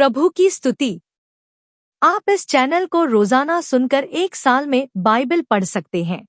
प्रभु की स्तुति। आप इस चैनल को रोजाना सुनकर 1 साल में बाइबल पढ़ सकते हैं।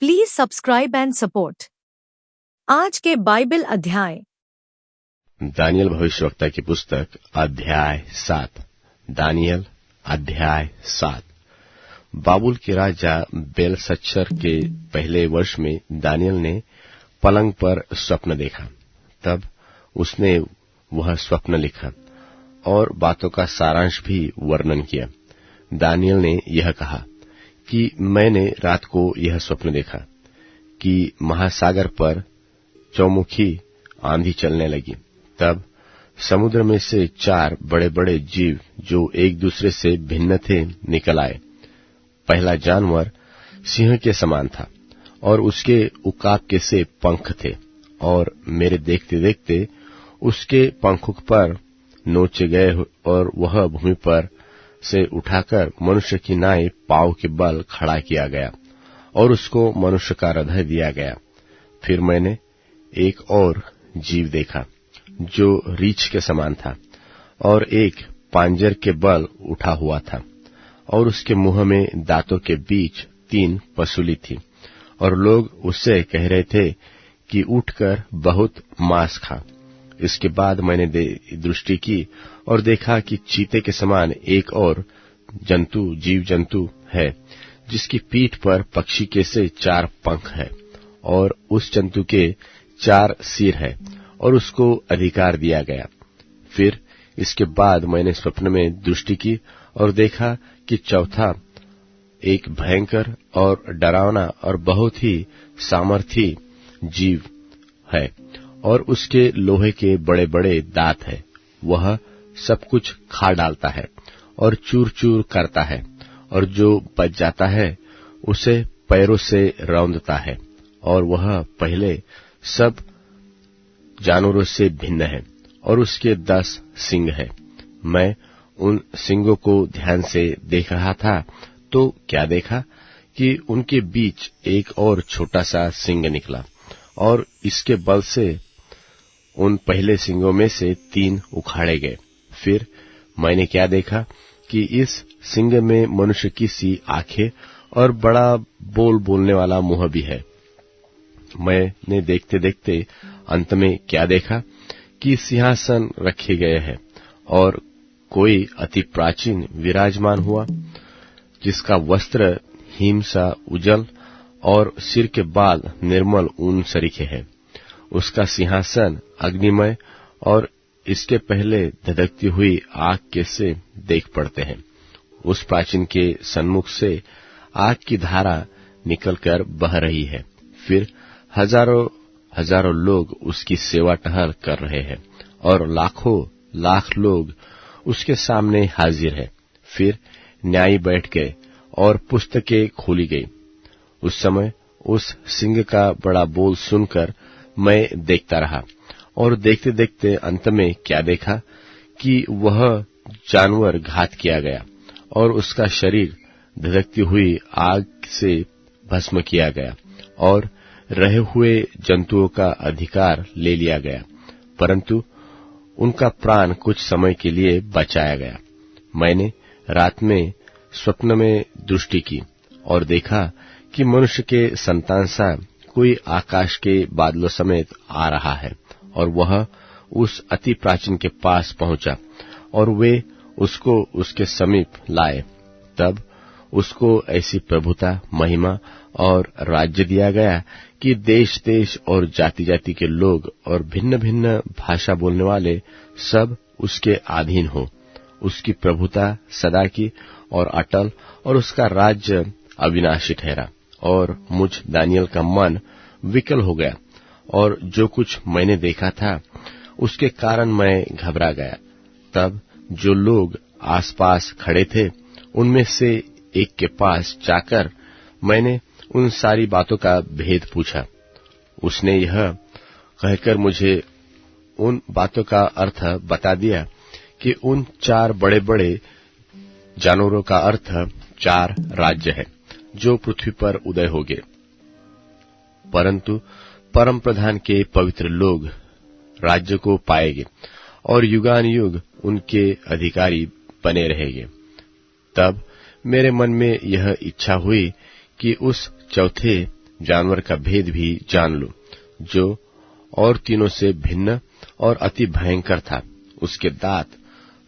Please subscribe and support. आज के बाइबल अध्याय। दानियल भविष्यवक्ता की पुस्तक अध्याय 7। दानियल अध्याय 7। बाबुल के राजा बेलशस्सर के पहले वर्ष में दानियल ने पलंग पर स्वप्न देखा। तब उसने वह स्वप्न लिखा और बातों का सारांश भी वर्णन किया। दानियल ने यह कहा कि मैंने रात को यह स्वप्न देखा कि महासागर पर चौमुखी आंधी चलने लगी। तब समुद्र में से 4 बड़े बड़े जीव जो एक दूसरे से भिन्न थे निकल आए। पहला जानवर सिंह के समान था और उसके उकाब के से पंख थे, और मेरे देखते देखते उसके पंखों पर नोचे गए और वह भूमि पर से उठाकर मनुष्य की नाई पांव के बल खड़ा किया गया और उसको मनुष्य का हृदय दिया गया। फिर मैंने एक और जीव देखा जो रीछ के समान था और एक पांजर के बल उठा हुआ था, और उसके मुंह में दांतों के बीच 3 पसूली थी, और लोग उससे कह रहे थे कि उठकर बहुत मांस खा। इसके बाद मैंने दृष्टि की और देखा कि चीते के समान एक और जीव जंतु है, जिसकी पीठ पर पक्षी के से 4 पंख है, और उस जंतु के 4 सिर है, और उसको अधिकार दिया गया। फिर इसके बाद मैंने स्वप्न में दृष्टि की और देखा कि चौथा एक भयंकर और डरावना और बहुत ही सामर्थी जीव है, और उसके लोहे के बड़े बड़े दांत है। वह सब कुछ खा डालता है और चूर चूर करता है, और जो बच जाता है उसे पैरों से रौंदता है, और वह पहले सब जानवरों से भिन्न है, और उसके 10 सींग है। मैं उन सींगों को ध्यान से देख रहा था तो क्या देखा कि उनके बीच एक और छोटा सा सींग निकला, और इसके बल से उन पहले सींगों में से 3 उखाड़े गए। फिर मैंने क्या देखा कि इस सींग में मनुष्य की सी आंखें और बड़ा बोलने वाला मुंह भी है। मैंने देखते देखते अंत में क्या देखा कि सिंहासन रखे गए हैं, और कोई अति प्राचीन विराजमान हुआ, जिसका वस्त्र हिम सा उजल और सिर के बाल निर्मल ऊन सरीखे हैं। उसका सिंहासन अग्निमय और इसके पहले धधकती हुई आग के से देख पड़ते हैं। उस प्राचीन के सन्मुख से आग की धारा निकलकर बह रही है। फिर हजारों लोग उसकी सेवा टहल कर रहे हैं, और लाखों लाख लोग उसके सामने हाजिर हैं। फिर न्यायी बैठ गए और पुस्तकें खोली गई। उस समय उस सिंह का बड़ा बोल सुनकर मैं देखता रहा, और देखते देखते अंत में क्या देखा कि वह जानवर घात किया गया, और उसका शरीर धधकती हुई आग से भस्म किया गया, और रहे हुए जंतुओं का अधिकार ले लिया गया, परंतु उनका प्राण कुछ समय के लिए बचाया गया। मैंने रात में स्वप्न में दृष्टि की और देखा कि मनुष्य के संतान सा कोई आकाश के बादलों समेत आ रहा है, और वह उस अति प्राचीन के पास पहुंचा, और वे उसको उसके समीप लाए। तब उसको ऐसी प्रभुता, महिमा और राज्य दिया गया कि देश देश और जाति जाति के लोग और भिन्न भिन्न भाषा बोलने वाले सब उसके अधीन हो। उसकी प्रभुता सदा की और अटल, और उसका राज्य अविनाशी ठहरा। और मुझ दानियल का मन विकल हो गया, और जो कुछ मैंने देखा था उसके कारण मैं घबरा गया। तब जो लोग आसपास खड़े थे उनमें से एक के पास जाकर मैंने उन सारी बातों का भेद पूछा। उसने यह कहकर मुझे उन बातों का अर्थ बता दिया कि उन 4 बड़े बड़े जानवरों का अर्थ 4 राज्य है जो पृथ्वी पर उदय होंगे, परंतु परम प्रधान के पवित्र लोग राज्य को पाएंगे और युगान युग उनके अधिकारी बने रहेंगे। तब मेरे मन में यह इच्छा हुई कि उस चौथे जानवर का भेद भी जान लूं, जो और तीनों से भिन्न और अति भयंकर था। उसके दांत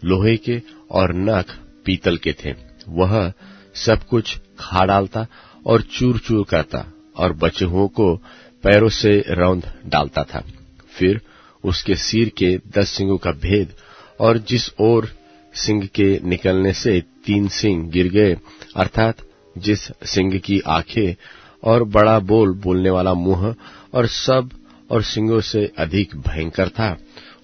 लोहे के और नख पीतल के थे। वह सब कुछ खा डालता और चूर चूर करता और बचे हुओं को पैरों से रौंद डालता था। फिर उसके सिर के 10 सींगों का भेद, और जिस ओर सिंग के निकलने से 3 सींग गिर गए, अर्थात जिस सिंग की आंखें और बड़ा बोलने वाला मुंह और सब और सिंगों से अधिक भयंकर था,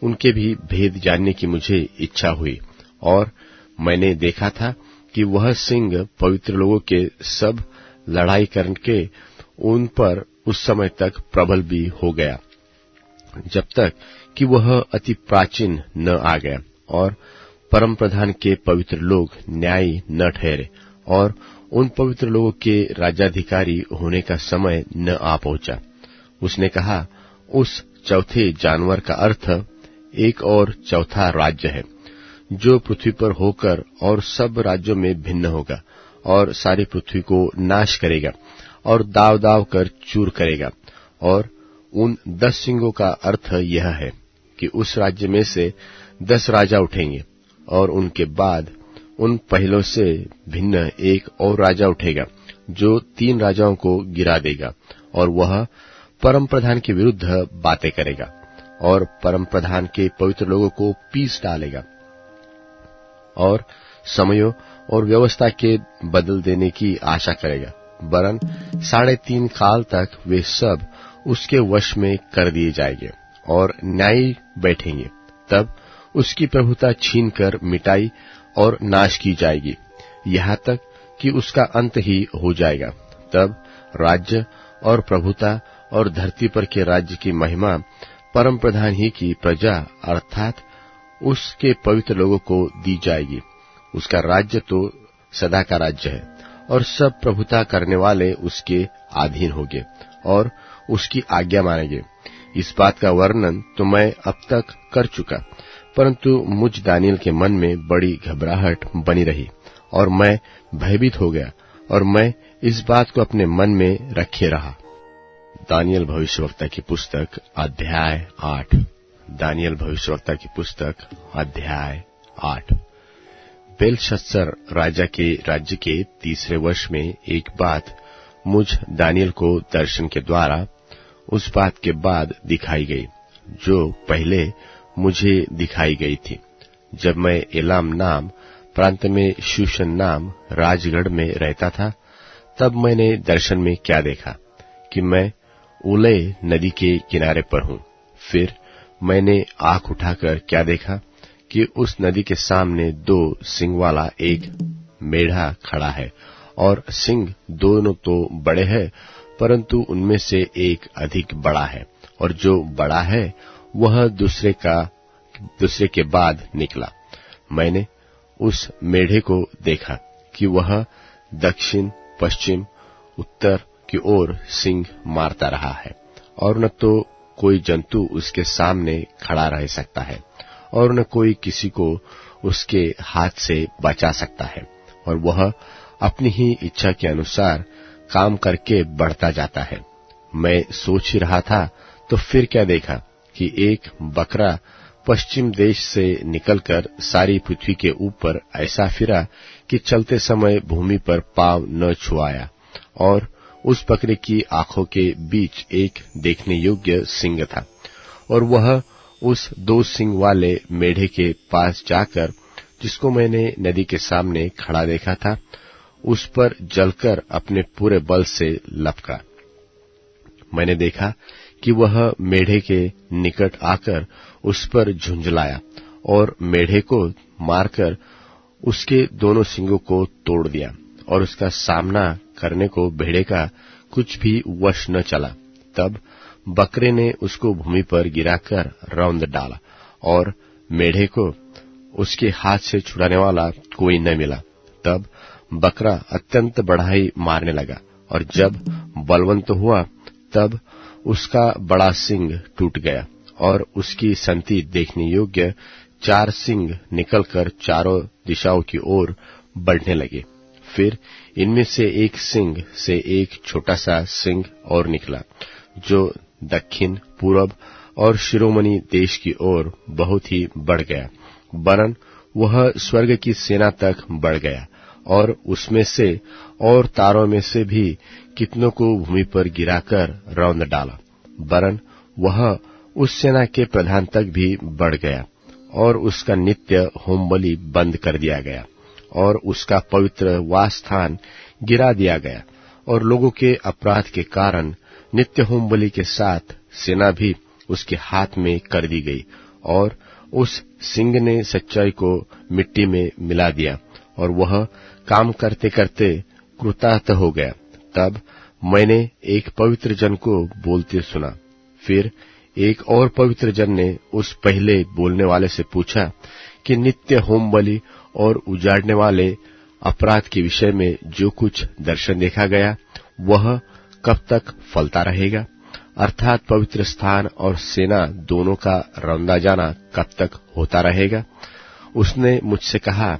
उनके भी भेद जानने की मुझे इच्छा हुई। और मैंने देखा था कि वह सिंह पवित्र लोगों के सब लड़ाई करके उन पर उस समय तक प्रबल भी हो गया, जब तक कि वह अति प्राचीन न आ गया और परम प्रधान के पवित्र लोग न्यायी न ठहरे, और उन पवित्र लोगों के राज्याधिकारी होने का समय न आ पहुंचा। उसने कहा, उस चौथे जानवर का अर्थ एक और चौथा राज्य है, जो पृथ्वी पर होकर और सब राज्यों में भिन्न होगा और सारी पृथ्वी को नाश करेगा और दाव दाव कर चूर करेगा। और उन 10 सिंगों का अर्थ यह है कि उस राज्य में से 10 राजा उठेंगे, और उनके बाद उन पहलों से भिन्न एक और राजा उठेगा, जो 3 राजाओं को गिरा देगा, और वह परम प्रधान के विरुद्ध बातें करेगा और परम प्रधान के पवित्र लोगों को पीस डालेगा और समयों और व्यवस्था के बदल देने की आशा करेगा। वरन 3.5 काल तक वे सब उसके वश में कर दिए जाएंगे और न्यायी बैठेंगे। तब उसकी प्रभुता छीनकर मिटाई और नाश की जाएगी, यहाँ तक कि उसका अंत ही हो जाएगा। तब राज्य और प्रभुता और धरती पर के राज्य की महिमा परम प्रधान ही की प्रजा अर्थात उसके पवित्र लोगों को दी जाएगी। उसका राज्य तो सदा का राज्य है, और सब प्रभुता करने वाले उसके अधीन होंगे और उसकी आज्ञा मानेंगे। इस बात का वर्णन तो मैं अब तक कर चुका, परंतु मुझ दानियल के मन में बड़ी घबराहट बनी रही और मैं भयभीत हो गया, और मैं इस बात को अपने मन में रखे रहा। दानियल भविष्यवक्ता की पुस्तक अध्याय 8। दानियल भविष्यवक्ता की पुस्तक अध्याय 8। बेलशस्सर राजा के राज्य के 3रे वर्ष में एक बात मुझ दानियल को दर्शन के द्वारा उस बात के बाद दिखाई गई, जो पहले मुझे दिखाई गई थी। जब मैं एलाम नाम प्रांत में शूशन नाम राजगढ़ में रहता था, तब मैंने दर्शन में क्या देखा कि मैं उले नदी के किनारे पर हूं। फिर मैंने आंख उठाकर क्या देखा कि उस नदी के सामने 2 सिंग वाला एक मेढ़ा खड़ा है, और सिंग दोनों तो बड़े हैं, परंतु उनमें से एक अधिक बड़ा है, और जो बड़ा है वह दूसरे के बाद निकला। मैंने उस मेढ़े को देखा कि वह दक्षिण, पश्चिम, उत्तर की ओर सिंग मारता रहा है, और न तो कोई जंतु उसके सामने खड़ा रह सकता है, और न कोई किसी को उसके हाथ से बचा सकता है, और वह अपनी ही इच्छा के अनुसार काम करके बढ़ता जाता है। मैं सोच ही रहा था, तो फिर क्या देखा कि एक बकरा पश्चिम देश से निकलकर सारी पृथ्वी के ऊपर ऐसा फिरा कि चलते समय भूमि पर पांव न छुआया, और उस बकरे की आंखों के बीच एक देखने योग्य सिंग था, और वह उस 2 सिंग वाले मेढ़े के पास जाकर, जिसको मैंने नदी के सामने खड़ा देखा था, उस पर जलकर अपने पूरे बल से लपका। मैंने देखा कि वह मेढ़े के निकट आकर उस पर झुंझलाया और मेढ़े को मारकर उसके दोनों सिंगों को तोड़ दिया, और उसका सामना करने को भेड़े का कुछ भी वश न चला। तब बकरे ने उसको भूमि पर गिराकर रौंद डाला, और मेढ़े को उसके हाथ से छुड़ाने वाला कोई न मिला। तब बकरा अत्यंत बढ़ाई मारने लगा, और जब बलवंत हुआ, तब उसका बड़ा सिंग टूट गया, और उसकी संति देखने योग्य 4 सिंग निकलकर चारों दिशाओं की ओर बढ़ने लगे। फिर इनमें से एक सिंग से एक छोटा सा सिंग और निकला, जो दक्षिण, पूरब और शिरोमणि देश की ओर बहुत ही बढ़ गया, वरन वह स्वर्ग की सेना तक बढ़ गया और उसमें से और तारों में से भी कितनों को भूमि पर गिराकर रौंद डाला, वरन वह उस सेना के प्रधान तक भी बढ़ गया और उसका नित्य होमबलि बंद कर दिया गया और उसका पवित्र वासस्थान गिरा दिया गया और लोगों के अपराध के कारण नित्य होमबलि के साथ सेना भी उसके हाथ में कर दी गई और उस सिंह ने सच्चाई को मिट्टी में मिला दिया और वह काम करते करते कृतार्थ हो गया। तब मैंने एक पवित्र जन को बोलते सुना। फिर एक और पवित्र जन ने उस पहले बोलने वाले से पूछा कि नित्य होमबलि और उजाड़ने वाले अपराध के विषय में जो कुछ दर्शन देखा गया वह कब तक फलता रहेगा, अर्थात पवित्र स्थान और सेना दोनों का रौंदा जाना कब तक होता रहेगा। उसने मुझसे कहा,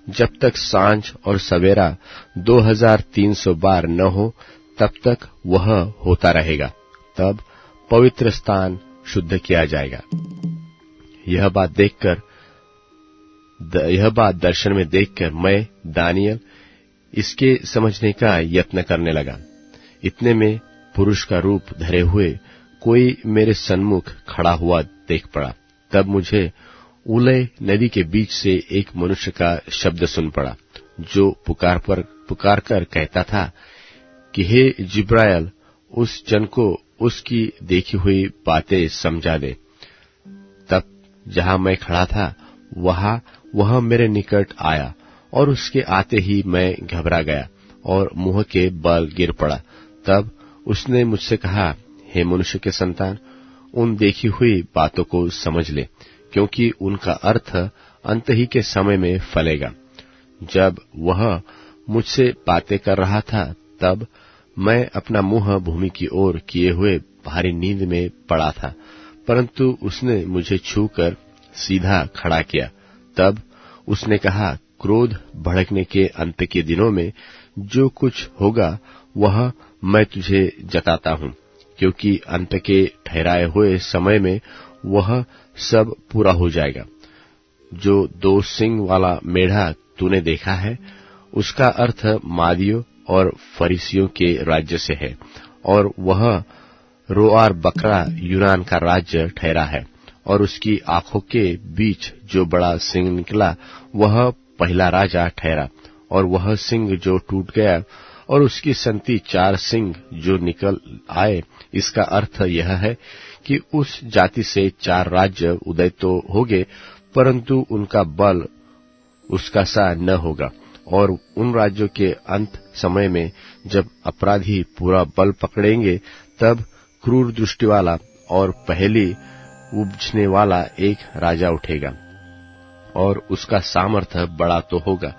जब तक सांझ और सवेरा 2300 बार न हो तब तक वह होता रहेगा, तब पवित्र स्थान शुद्ध किया जाएगा। यह बात दर्शन में देखकर मैं दानियल इसके समझने का यत्न करने लगा। इतने में पुरुष का रूप धरे हुए कोई मेरे सन्मुख खड़ा हुआ देख पड़ा। तब मुझे उलय नदी के बीच से एक मनुष्य का शब्द सुन पड़ा, जो पुकार कर कहता था कि हे जिब्राइल, उस जन को उसकी देखी हुई बातें समझा दे। तब जहां मैं खड़ा था वह मेरे निकट आया और उसके आते ही मैं घबरा गया और मुंह के बल गिर पड़ा। तब उसने मुझसे कहा, हे मनुष्य के संतान, उन देखी हुई बातों को समझ ले, क्योंकि उनका अर्थ अंत ही के समय में फलेगा। जब वह मुझसे बातें कर रहा था तब मैं अपना मुंह भूमि की ओर किए हुए भारी नींद में पड़ा था, परंतु उसने मुझे छूकर सीधा खड़ा किया। तब उसने कहा, क्रोध भड़कने के अंत के दिनों में जो कुछ होगा वह मैं तुझे जताता हूं, क्योंकि अंत के ठहराए हुए समय में वह सब पूरा हो जाएगा। जो 2 सिंग वाला मेढ़ा तूने देखा है, उसका अर्थ मादियों और फरीसियों के राज्य से है, और वह रोआर बकरा यूनान का राज्य ठहरा है, और उसकी आंखों के बीच जो बड़ा सिंह निकला वह पहला राजा ठहरा, और वह सिंह जो टूट गया और उसकी संति 4 सिंह जो निकल आए। इसका अर्थ यह है कि उस जाति से 4 राज्य उदय तो होंगे, परंतु उनका बल उसका सा न होगा, और उन राज्यों के अंत समय में जब अपराधी पूरा बल पकड़ेंगे, तब क्रूर दृष्टि वाला और पहली उपजने वाला एक राजा उठेगा, और उसका सामर्थ्य बड़ा तो होगा,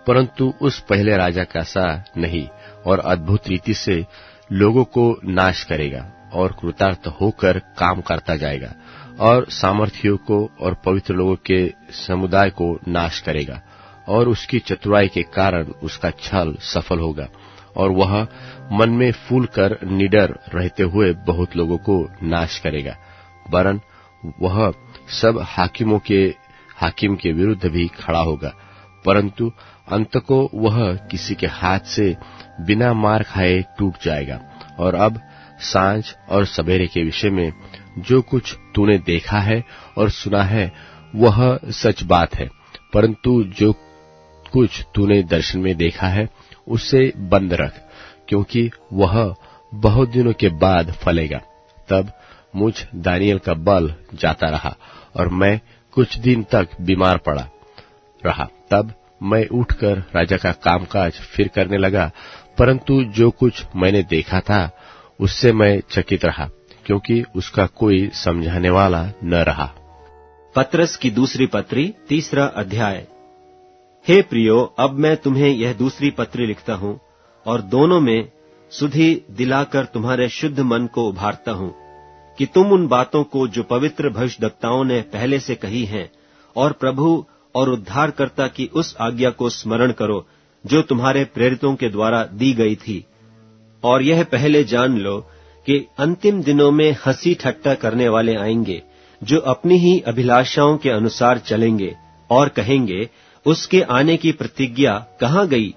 परंतु उस पहले राजा का सा नहीं, और अद्भुत रीति से लोगों को नाश करेगा और कृतार्थ होकर काम करता जाएगा, और सामर्थियों को और पवित्र लोगों के समुदाय को नाश करेगा, और उसकी चतुराई के कारण उसका छल सफल होगा, और वह मन में फूल कर निडर रहते हुए बहुत लोगों को नाश करेगा, वरन वह सब हाकिम के विरुद्ध भी खड़ा होगा, परंतु अंत को वह किसी के हाथ से बिना मार खाए टूट जाएगा। और अब सांझ और सवेरे के विषय में जो कुछ तूने देखा है और सुना है वह सच बात है, परंतु जो कुछ तूने दर्शन में देखा है उसे बंद रख, क्योंकि वह बहुत दिनों के बाद फलेगा। तब मुझ दानियल का बल जाता रहा और मैं कुछ दिन तक बीमार पड़ा रहा। तब मैं उठकर राजा का कामकाज फिर करने लगा, परंतु जो कुछ मैंने देखा था उससे मैं चकित रहा, क्योंकि उसका कोई समझाने वाला न रहा। पत्रस की दूसरी पत्री 3 अध्याय। हे प्रियो, अब मैं तुम्हें यह दूसरी पत्री लिखता हूँ और दोनों में सुधि दिलाकर तुम्हारे शुद्ध मन को उभारता हूँ कि तुम उन बातों को जो पवित्र भविष्यद्वक्ताओं ने पहले से कही हैं और प्रभु और उद्धारकर्ता की उस आज्ञा को स्मरण करो जो तुम्हारे प्रेरितों के द्वारा दी गई थी। और यह पहले जान लो कि अंतिम दिनों में हंसी ठट्टा करने वाले आएंगे, जो अपनी ही अभिलाषाओं के अनुसार चलेंगे और कहेंगे, उसके आने की प्रतिज्ञा कहाँ गई?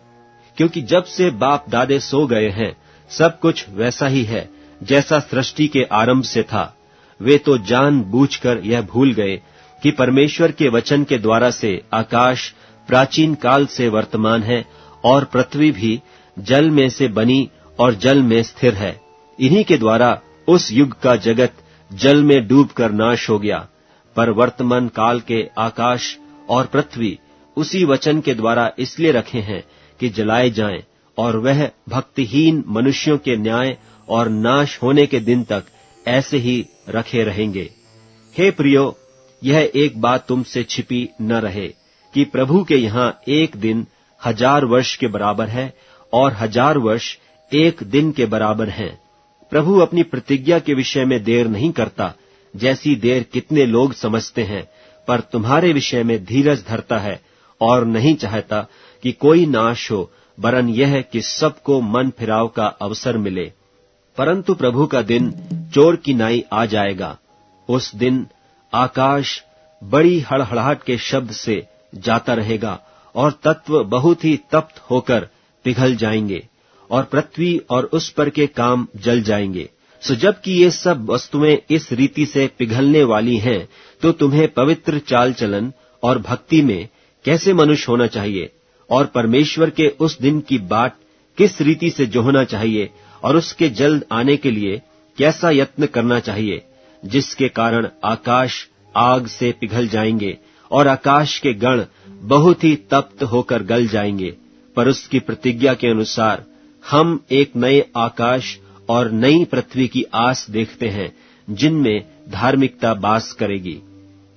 क्योंकि जब से बाप दादे सो गए हैं, सब कुछ वैसा ही है जैसा सृष्टि के आरंभ से था। वे तो जान बूझकर यह भूल गए कि परमेश्वर के वचन के द्वारा से आकाश प्राचीन काल से वर्तमान है और पृथ्वी भी जल में से बनी और जल में स्थिर है। इन्हीं के द्वारा उस युग का जगत जल में डूबकर नाश हो गया। पर वर्तमान काल के आकाश और पृथ्वी उसी वचन के द्वारा इसलिए रखे हैं कि जलाए जाएं, और वह भक्तिहीन मनुष्यों के न्याय और नाश होने के दिन तक ऐसे ही रखे रहेंगे। हे प्रियो, यह एक बात तुमसे छिपी न रहे कि प्रभु के यहाँ एक दिन 1000 वर्ष के बराबर है और 1000 वर्ष एक दिन के बराबर हैं। प्रभु अपनी प्रतिज्ञा के विषय में देर नहीं करता, जैसी देर कितने लोग समझते हैं, पर तुम्हारे विषय में धीरज धरता है और नहीं चाहता कि कोई नाश हो, वरन यह कि सबको मन फिराव का अवसर मिले। परंतु प्रभु का दिन चोर की नाई आ जाएगा। उस दिन आकाश बड़ी हड़हड़ाहट के शब्द से जाता रहेगा और तत्व बहुत ही तप्त होकर पिघल जाएंगे और पृथ्वी और उस पर के काम जल जाएंगे। सो जबकि ये सब वस्तुएं इस रीति से पिघलने वाली हैं, तो तुम्हें पवित्र चाल चलन और भक्ति में कैसे मनुष्य होना चाहिए और परमेश्वर के उस दिन की बाट किस रीति से जोहना चाहिए और उसके जल्द आने के लिए कैसा यत्न करना चाहिए, जिसके कारण आकाश आग से पिघल जाएंगे और आकाश के गण बहुत ही तप्त होकर गल जाएंगे। पर उसकी प्रतिज्ञा के अनुसार हम एक नए आकाश और नई पृथ्वी की आस देखते हैं, जिनमें धार्मिकता वास करेगी।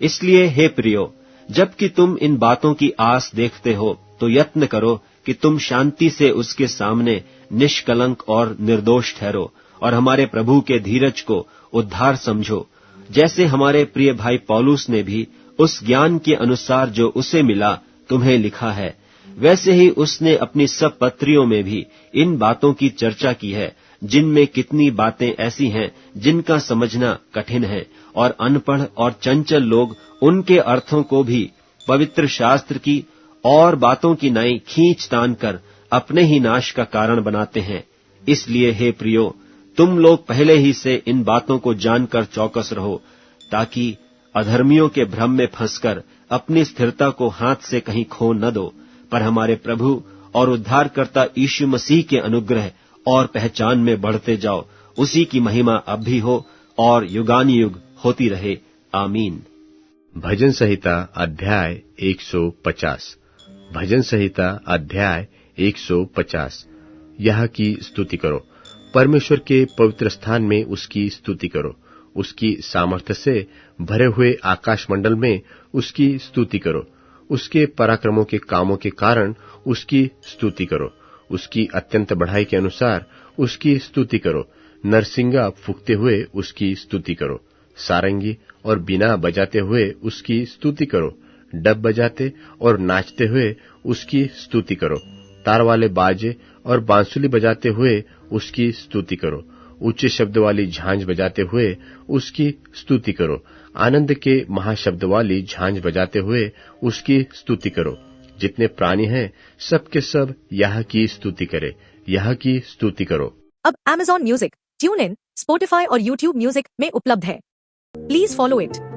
इसलिए हे प्रियो, जबकि तुम इन बातों की आस देखते हो, तो यत्न करो कि तुम शांति से उसके सामने निष्कलंक और निर्दोष ठहरो और हमारे प्रभु के धीरज को उद्धार समझो। जैसे हमारे प्रिय भाई पौलुस ने भी उस ज्ञान के अनुसार जो उसे मिला तुम्हें लिखा है, वैसे ही उसने अपनी सब पत्रियों में भी इन बातों की चर्चा की है, जिनमें कितनी बातें ऐसी हैं जिनका समझना कठिन है और अनपढ़ और चंचल लोग उनके अर्थों को भी पवित्र शास्त्र की और बातों की नाई खींच तान कर अपने ही नाश का कारण बनाते हैं। इसलिए हे प्रियो, तुम लोग पहले ही से इन बातों को जानकर चौकस रहो, ताकि अधर्मियों के भ्रम में फंसकर अपनी स्थिरता को हाथ से कहीं खो न दो, पर हमारे प्रभु और उद्धारकर्ता यीशु मसीह के अनुग्रह और पहचान में बढ़ते जाओ। उसी की महिमा अब भी हो और युगानुयुग होती रहे। आमीन। भजन संहिता अध्याय 150। भजन संहिता अध्याय 150। यह की स्तुति करो, परमेश्वर के पवित्र स्थान में उसकी स्तुति करो। उसकी सामर्थ्य से भरे हुए आकाश मंडल में उसकी स्तुति करो। उसके पराक्रमों के कामों के कारण उसकी स्तुति करो। उसकी अत्यंत बढ़ाई के अनुसार उसकी स्तुति करो। नरसिंगा फूंकते हुए उसकी स्तुति करो। सारंगी और बीना बजाते हुए उसकी स्तुति करो। डब बजाते और नाचते हुए उसकी स्तुति करो। तार वाले बाजे और बांसुली बजाते हुए उसकी स्तुति करो। ऊंचे शब्द वाली झांझ बजाते हुए उसकी स्तुति करो। आनंद के महाशब्द वाली झांझ बजाते हुए उसकी स्तुति करो। जितने प्राणी हैं सब के सब यह की स्तुति करे, यह की स्तुति करो। अब Amazon music, tune in, Spotify और YouTube म्यूजिक में उपलब्ध है। Please follow it.